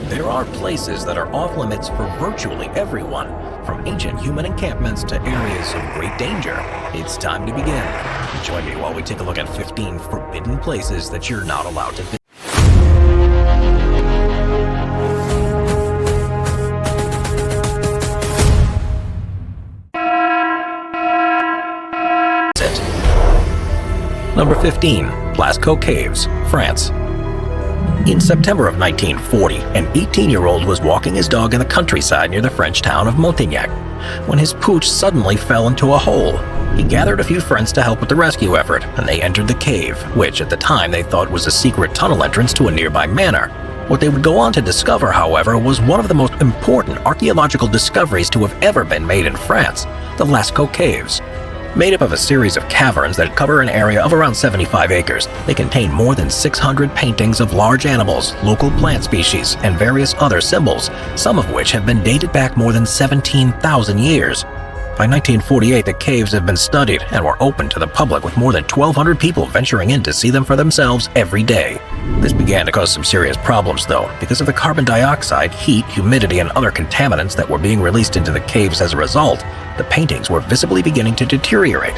There are places that are off limits for virtually everyone, from ancient human encampments to areas of great danger. It's time to begin. Join me while we take a look at 15 forbidden places that you're not allowed to visit. Number 15. Lascaux Caves, France. In September of 1940, an 18-year-old was walking his dog in the countryside near the French town of Montignac when his pooch suddenly fell into a hole. He gathered a few friends to help with the rescue effort, and they entered the cave, which at the time they thought was a secret tunnel entrance to a nearby manor. What they would go on to discover, however, was one of the most important archaeological discoveries to have ever been made in France, the Lascaux Caves. Made up of a series of caverns that cover an area of around 75 acres, they contain more than 600 paintings of large animals, local plant species, and various other symbols, some of which have been dated back more than 17,000 years. By 1948, the caves have been studied and were open to the public, with more than 1,200 people venturing in to see them for themselves every day. This began to cause some serious problems, though, because of the carbon dioxide, heat, humidity, and other contaminants that were being released into the caves as a result. The paintings were visibly beginning to deteriorate.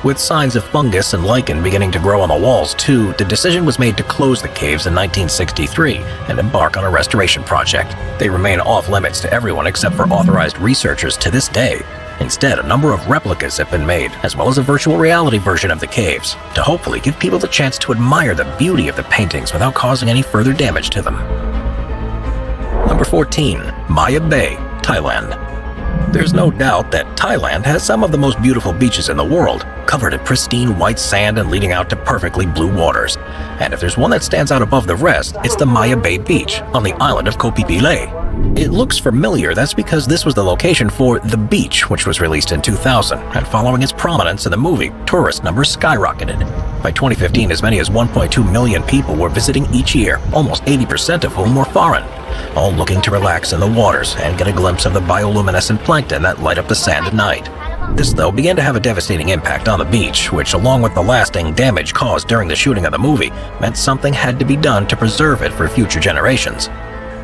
With signs of fungus and lichen beginning to grow on the walls, too, the decision was made to close the caves in 1963 and embark on a restoration project. They remain off-limits to everyone except for authorized researchers to this day. Instead, a number of replicas have been made, as well as a virtual reality version of the caves, to hopefully give people the chance to admire the beauty of the paintings without causing any further damage to them. Number 14. Maya Bay, Thailand. There's no doubt that Thailand has some of the most beautiful beaches in the world, covered in pristine white sand and leading out to perfectly blue waters. And if there's one that stands out above the rest, it's the Maya Bay Beach on the island of Koh Phi Phi. It looks familiar. That's because this was the location for The Beach, which was released in 2000, and following its prominence in the movie, tourist numbers skyrocketed. By 2015, as many as 1.2 million people were visiting each year, almost 80% of whom were foreign, all looking to relax in the waters and get a glimpse of the bioluminescent plankton that light up the sand at night. This, though, began to have a devastating impact on the beach, which, along with the lasting damage caused during the shooting of the movie, meant something had to be done to preserve it for future generations.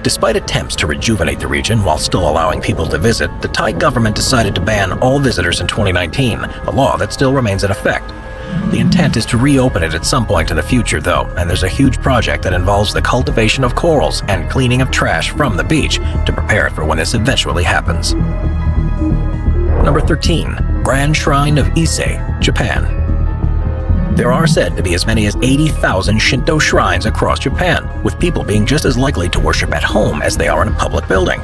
Despite attempts to rejuvenate the region while still allowing people to visit, the Thai government decided to ban all visitors in 2019, a law that still remains in effect. The intent is to reopen it at some point in the future, though, and there's a huge project that involves the cultivation of corals and cleaning of trash from the beach to prepare it for when this eventually happens. Number 13. Grand Shrine of Ise, Japan. There are said to be as many as 80,000 Shinto shrines across Japan, with people being just as likely to worship at home as they are in a public building.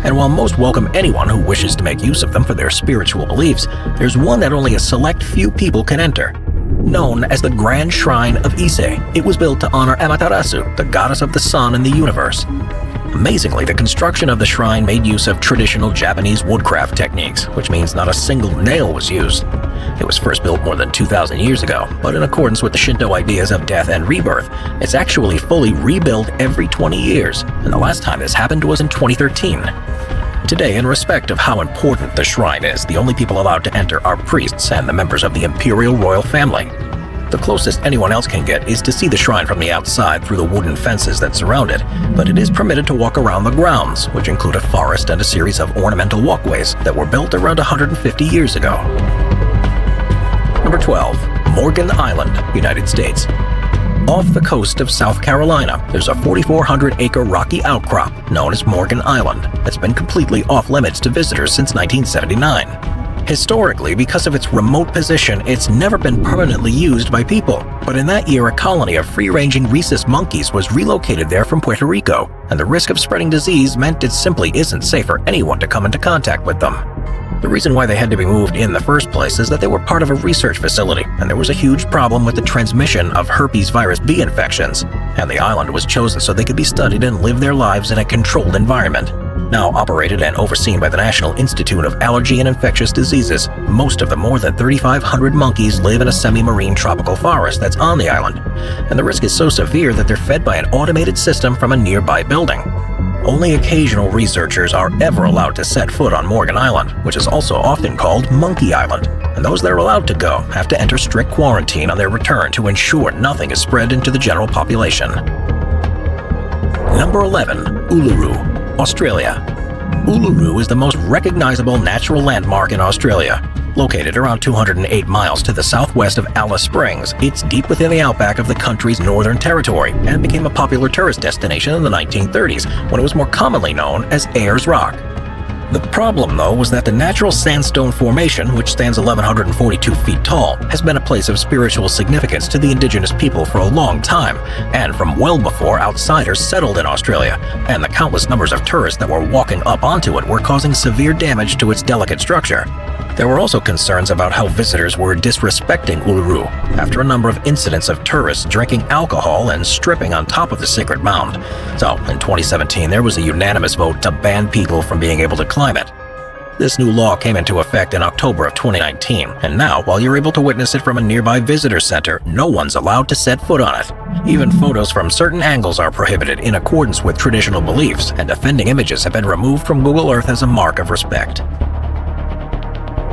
And while most welcome anyone who wishes to make use of them for their spiritual beliefs, there's one that only a select few people can enter. Known as the Grand Shrine of Ise, it was built to honor Amaterasu, the goddess of the sun and the universe. Amazingly, the construction of the shrine made use of traditional Japanese woodcraft techniques, which means not a single nail was used. It was first built more than 2,000 years ago, but in accordance with the Shinto ideas of death and rebirth, it's actually fully rebuilt every 20 years, and the last time this happened was in 2013. Today, in respect of how important the shrine is, the only people allowed to enter are priests and the members of the imperial royal family. The closest anyone else can get is to see the shrine from the outside through the wooden fences that surround it, but it is permitted to walk around the grounds, which include a forest and a series of ornamental walkways that were built around 150 years ago. Number 12. Morgan Island, United States. Off the coast of South Carolina, there's a 4,400-acre rocky outcrop known as Morgan Island that's been completely off-limits to visitors since 1979. Historically, because of its remote position, it's never been permanently used by people. But in that year, a colony of free-ranging rhesus monkeys was relocated there from Puerto Rico, and the risk of spreading disease meant it simply isn't safe for anyone to come into contact with them. The reason why they had to be moved in the first place is that they were part of a research facility, and there was a huge problem with the transmission of herpes virus B infections, and the island was chosen so they could be studied and live their lives in a controlled environment. Now operated and overseen by the National Institute of Allergy and Infectious Diseases, most of the more than 3,500 monkeys live in a semi-marine tropical forest that's on the island, and the risk is so severe that they're fed by an automated system from a nearby building. Only occasional researchers are ever allowed to set foot on Morgan Island, which is also often called Monkey Island, and those that are allowed to go have to enter strict quarantine on their return to ensure nothing is spread into the general population. Number 11. Uluru, Australia. Uluru is the most recognizable natural landmark in Australia. Located around 208 miles to the southwest of Alice Springs, it's deep within the outback of the country's Northern Territory and became a popular tourist destination in the 1930s when it was more commonly known as Ayers Rock. The problem, though, was that the natural sandstone formation, which stands 1,142 feet tall, has been a place of spiritual significance to the indigenous people for a long time, and from well before outsiders settled in Australia, and the countless numbers of tourists that were walking up onto it were causing severe damage to its delicate structure. There were also concerns about how visitors were disrespecting Uluru after a number of incidents of tourists drinking alcohol and stripping on top of the sacred mound. So, in 2017, there was a unanimous vote to ban people from being able to climb it. This new law came into effect in October of 2019, and now, while you're able to witness it from a nearby visitor center, no one's allowed to set foot on it. Even photos from certain angles are prohibited in accordance with traditional beliefs, and offending images have been removed from Google Earth as a mark of respect.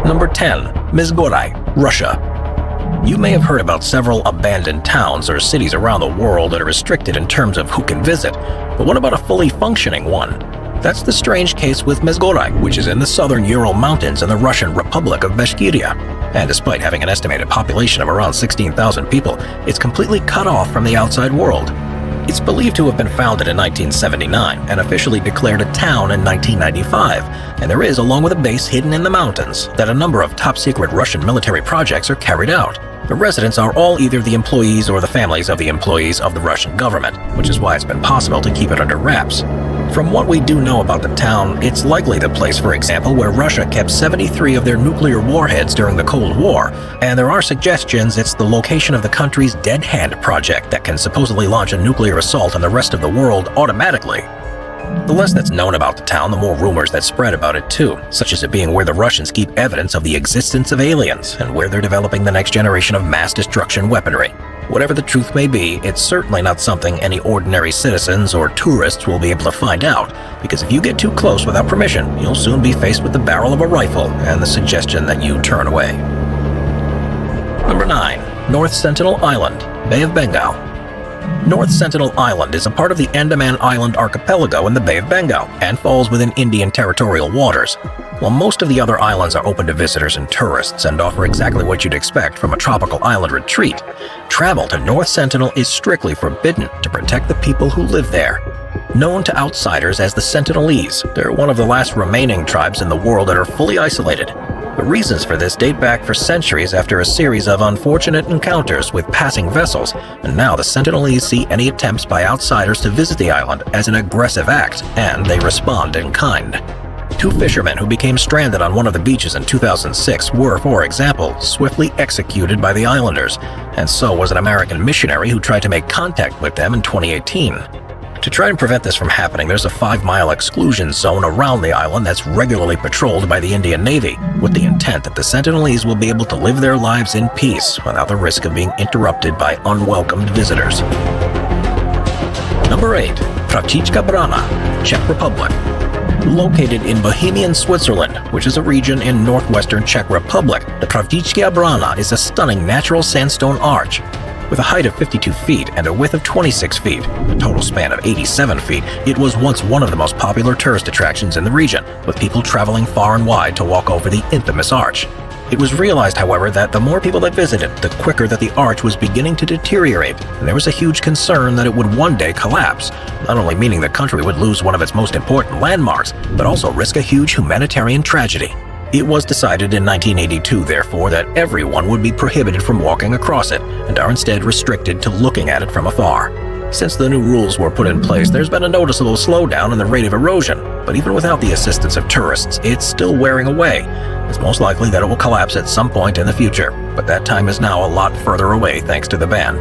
Number 10. Mizgorai, Russia. You may have heard about several abandoned towns or cities around the world that are restricted in terms of who can visit, but what about a fully functioning one? That's the strange case with Mizgorai, which is in the southern Ural Mountains in the Russian Republic of Bashkiria. And despite having an estimated population of around 16,000 people, it's completely cut off from the outside world. It's believed to have been founded in 1979 and officially declared a town in 1995, and there is, along with a base hidden in the mountains, that a number of top-secret Russian military projects are carried out. The residents are all either the employees or the families of the employees of the Russian government, which is why it's been possible to keep it under wraps. From what we do know about the town, it's likely the place, for example, where Russia kept 73 of their nuclear warheads during the Cold War, and there are suggestions it's the location of the country's Dead Hand project that can supposedly launch a nuclear assault on the rest of the world automatically. The less that's known about the town, the more rumors that spread about it too, such as it being where the Russians keep evidence of the existence of aliens and where they're developing the next generation of mass destruction weaponry. Whatever the truth may be, it's certainly not something any ordinary citizens or tourists will be able to find out, because if you get too close without permission, you'll soon be faced with the barrel of a rifle and the suggestion that you turn away. Number 9. North Sentinel Island, Bay of Bengal. North Sentinel Island is a part of the Andaman Island archipelago in the Bay of Bengal and falls within Indian territorial waters. While most of the other islands are open to visitors and tourists and offer exactly what you'd expect from a tropical island retreat, travel to North Sentinel is strictly forbidden to protect the people who live there. Known to outsiders as the Sentinelese, they're one of the last remaining tribes in the world that are fully isolated. The reasons for this date back for centuries after a series of unfortunate encounters with passing vessels, and now the Sentinelese see any attempts by outsiders to visit the island as an aggressive act, and they respond in kind. 2 fishermen who became stranded on one of the beaches in 2006 were, for example, swiftly executed by the islanders, and so was an American missionary who tried to make contact with them in 2018. To try and prevent this from happening, there's a 5-mile exclusion zone around the island that's regularly patrolled by the Indian Navy, with the intent that the Sentinelese will be able to live their lives in peace without the risk of being interrupted by unwelcomed visitors. Number 8. Pravčička Brana, Czech Republic. Located in Bohemian Switzerland, which is a region in northwestern Czech Republic, the Pravčička Brana is a stunning natural sandstone arch. With a height of 52 feet and a width of 26 feet, a total span of 87 feet, it was once one of the most popular tourist attractions in the region, with people traveling far and wide to walk over the infamous arch. It was realized, however, that the more people that visited, the quicker that the arch was beginning to deteriorate, and there was a huge concern that it would one day collapse, not only meaning the country would lose one of its most important landmarks, but also risk a huge humanitarian tragedy. It was decided in 1982, therefore, that everyone would be prohibited from walking across it, and are instead restricted to looking at it from afar. Since the new rules were put in place, there's been a noticeable slowdown in the rate of erosion, but even without the assistance of tourists, it's still wearing away. It's most likely that it will collapse at some point in the future, but that time is now a lot further away thanks to the ban.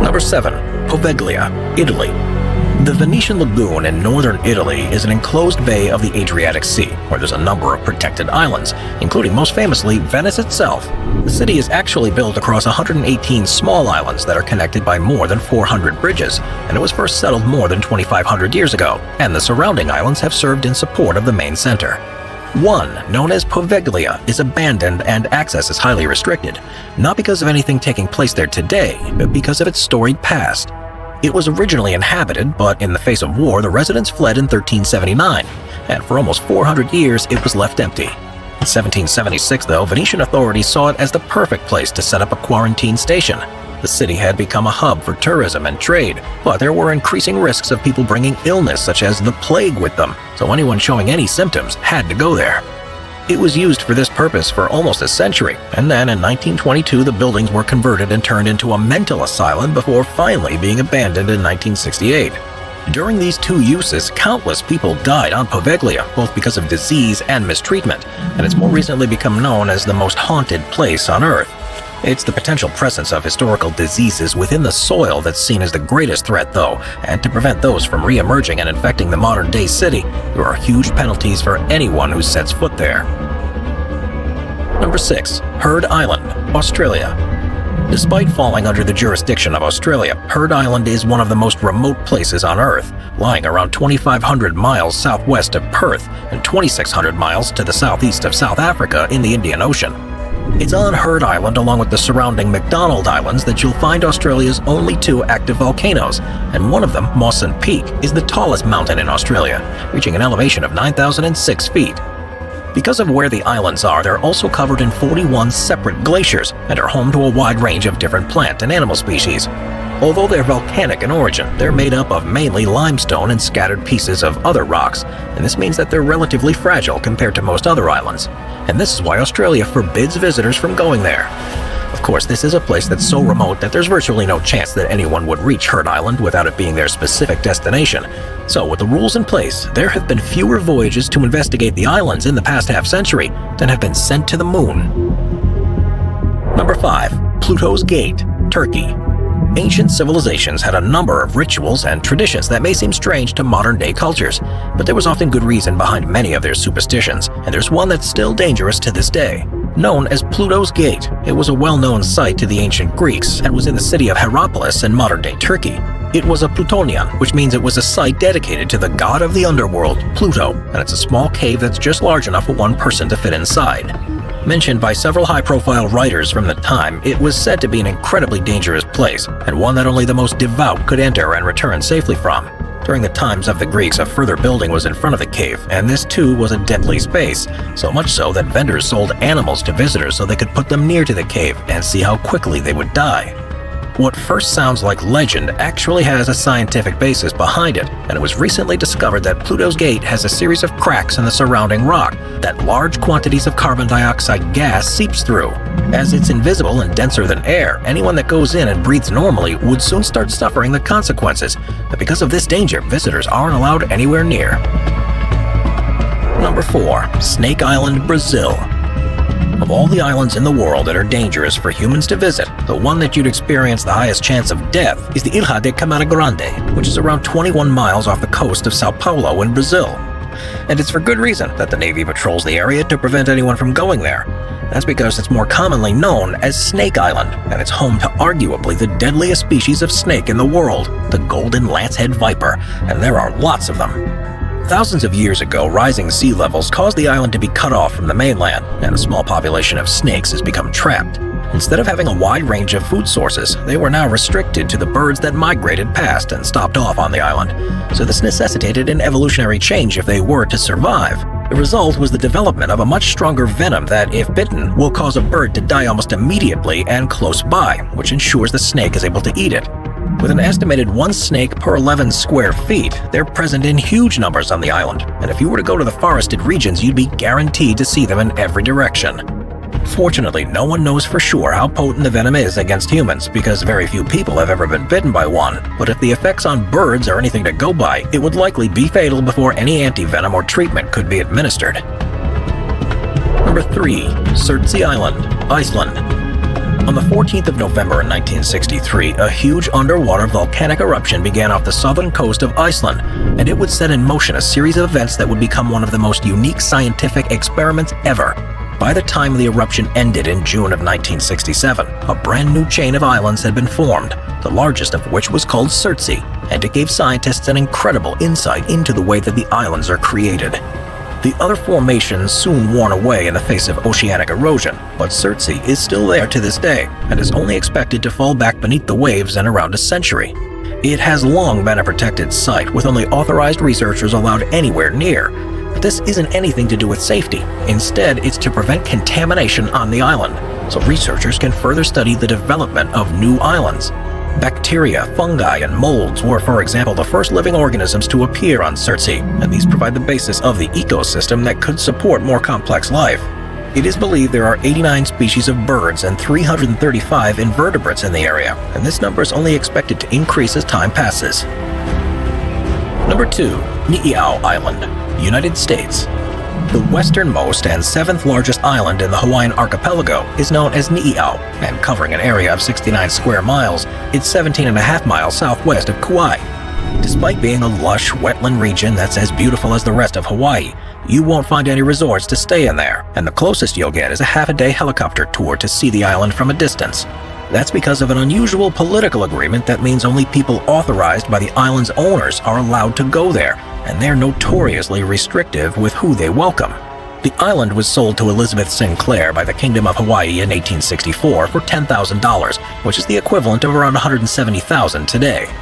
Number 7. Poveglia, Italy. The Venetian Lagoon in northern Italy is an enclosed bay of the Adriatic Sea, where there's a number of protected islands, including most famously Venice itself. The city is actually built across 118 small islands that are connected by more than 400 bridges, and it was first settled more than 2,500 years ago, and the surrounding islands have served in support of the main center. One, known as Poveglia, is abandoned and access is highly restricted, not because of anything taking place there today, but because of its storied past. It was originally inhabited, but in the face of war, the residents fled in 1379, and for almost 400 years it was left empty. In 1776, though, Venetian authorities saw it as the perfect place to set up a quarantine station. The city had become a hub for tourism and trade, but there were increasing risks of people bringing illness such as the plague with them, so anyone showing any symptoms had to go there. It was used for this purpose for almost a century, and then in 1922 the buildings were converted and turned into a mental asylum before finally being abandoned in 1968. During these two uses, countless people died on Poveglia, both because of disease and mistreatment, and it's more recently become known as the most haunted place on Earth. It's the potential presence of historical diseases within the soil that's seen as the greatest threat, though, and to prevent those from re-emerging and infecting the modern-day city, there are huge penalties for anyone who sets foot there. Number 6. Heard Island, Australia. Despite falling under the jurisdiction of Australia, Heard Island is one of the most remote places on Earth, lying around 2,500 miles southwest of Perth and 2,600 miles to the southeast of South Africa in the Indian Ocean. It's on Heard Island, along with the surrounding McDonald Islands, that you'll find Australia's only two active volcanoes, and one of them, Mawson Peak, is the tallest mountain in Australia, reaching an elevation of 9,006 feet. Because of where the islands are, they're also covered in 41 separate glaciers and are home to a wide range of different plant and animal species. Although they're volcanic in origin, they're made up of mainly limestone and scattered pieces of other rocks, and this means that they're relatively fragile compared to most other islands. And this is why Australia forbids visitors from going there. Of course, this is a place that's so remote that there's virtually no chance that anyone would reach Heard Island without it being their specific destination. So with the rules in place, there have been fewer voyages to investigate the islands in the past half-century than have been sent to the moon. Number 5. Pluto's Gate, Turkey. Ancient civilizations had a number of rituals and traditions that may seem strange to modern-day cultures, but there was often good reason behind many of their superstitions, and there's one that's still dangerous to this day. Known as Pluto's Gate, it was a well-known site to the ancient Greeks and was in the city of Hierapolis in modern-day Turkey. It was a Plutonion, which means it was a site dedicated to the god of the underworld, Pluto, and it's a small cave that's just large enough for one person to fit inside. Mentioned by several high-profile writers from the time, it was said to be an incredibly dangerous place, and one that only the most devout could enter and return safely from. During the times of the Greeks, a further building was in front of the cave, and this too was a deadly space, so much so that vendors sold animals to visitors so they could put them near to the cave and see how quickly they would die. What first sounds like legend actually has a scientific basis behind it, and it was recently discovered that Pluto's Gate has a series of cracks in the surrounding rock that large quantities of carbon dioxide gas seeps through. As it's invisible and denser than air, anyone that goes in and breathes normally would soon start suffering the consequences, but because of this danger, visitors aren't allowed anywhere near. Number 4. Snake Island, Brazil. Of all the islands in the world that are dangerous for humans to visit, the one that you'd experience the highest chance of death is the Ilha de Camara Grande, which is around 21 miles off the coast of Sao Paulo in Brazil. And it's for good reason that the Navy patrols the area to prevent anyone from going there. That's because it's more commonly known as Snake Island, and it's home to arguably the deadliest species of snake in the world, the golden lancehead viper, and there are lots of them. Thousands of years ago, rising sea levels caused the island to be cut off from the mainland, and a small population of snakes has become trapped. Instead of having a wide range of food sources, they were now restricted to the birds that migrated past and stopped off on the island, so this necessitated an evolutionary change if they were to survive. The result was the development of a much stronger venom that, if bitten, will cause a bird to die almost immediately and close by, which ensures the snake is able to eat it. With an estimated 1 snake per 11 square feet, they're present in huge numbers on the island, and if you were to go to the forested regions, you'd be guaranteed to see them in every direction. Fortunately, no one knows for sure how potent the venom is against humans, because very few people have ever been bitten by one, but if the effects on birds are anything to go by, it would likely be fatal before any anti-venom or treatment could be administered. Number 3. Surtsey Island, Iceland. On the 14th of November in 1963, a huge underwater volcanic eruption began off the southern coast of Iceland, and it would set in motion a series of events that would become one of the most unique scientific experiments ever. By the time the eruption ended in June of 1967, a brand new chain of islands had been formed, the largest of which was called Surtsey, and it gave scientists an incredible insight into the way that the islands are created. The other formations soon worn away in the face of oceanic erosion, but Surtsey is still there to this day and is only expected to fall back beneath the waves in around a century. It has long been a protected site, with only authorized researchers allowed anywhere near. But this isn't anything to do with safety. Instead, it's to prevent contamination on the island, so researchers can further study the development of new islands. Bacteria, fungi, and molds were, for example, the first living organisms to appear on Surtsey, and these provide the basis of the ecosystem that could support more complex life. It is believed there are 89 species of birds and 335 invertebrates in the area, and this number is only expected to increase as time passes. Number 2. Niihau Island, United States. The westernmost and 7th largest island in the Hawaiian archipelago is known as Niihau, and covering an area of 69 square miles, it's 17.5 miles southwest of Kauai. Despite being a lush, wetland region that's as beautiful as the rest of Hawaii, you won't find any resorts to stay in there, and the closest you'll get is a half-a-day helicopter tour to see the island from a distance. That's because of an unusual political agreement that means only people authorized by the island's owners are allowed to go there, and they're notoriously restrictive with who they welcome. The island was sold to Elizabeth Sinclair by the Kingdom of Hawaii in 1864 for $10,000, which is the equivalent of around $170,000 today.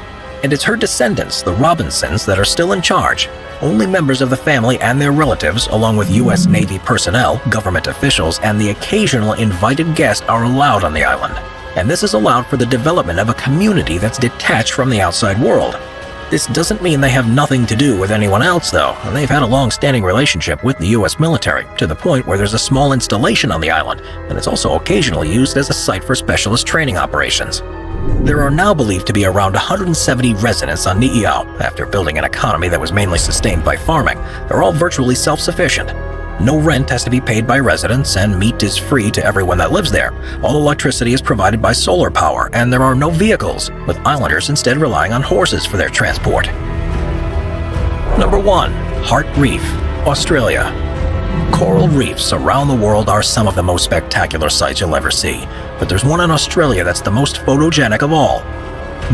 And it's her descendants, the Robinsons, that are still in charge. Only members of the family and their relatives, along with U.S. Navy personnel, government officials, and the occasional invited guest are allowed on the island. And this has allowed for the development of a community that's detached from the outside world. This doesn't mean they have nothing to do with anyone else, though, and they've had a long-standing relationship with the U.S. military, to the point where there's a small installation on the island, and it's also occasionally used as a site for specialist training operations. There are now believed to be around 170 residents on Niihau. After building an economy that was mainly sustained by farming, they're all virtually self-sufficient. No rent has to be paid by residents, and meat is free to everyone that lives there. All electricity is provided by solar power, and there are no vehicles, with islanders instead relying on horses for their transport. Number 1. Heart Reef, Australia. Coral reefs around the world are some of the most spectacular sights you'll ever see, but there's one in Australia that's the most photogenic of all.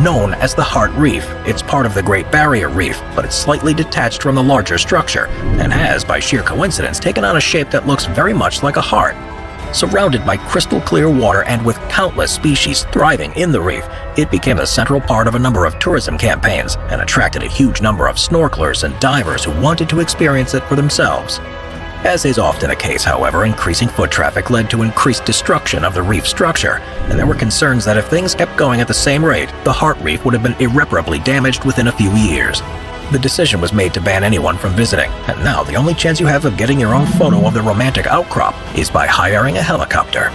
Known as the Heart Reef, it's part of the Great Barrier Reef, but it's slightly detached from the larger structure, and has, by sheer coincidence, taken on a shape that looks very much like a heart. Surrounded by crystal clear water and with countless species thriving in the reef, it became a central part of a number of tourism campaigns, and attracted a huge number of snorkelers and divers who wanted to experience it for themselves. As is often the case, however, increasing foot traffic led to increased destruction of the reef structure, and there were concerns that if things kept going at the same rate, the Heart Reef would have been irreparably damaged within a few years. The decision was made to ban anyone from visiting, and now the only chance you have of getting your own photo of the romantic outcrop is by hiring a helicopter.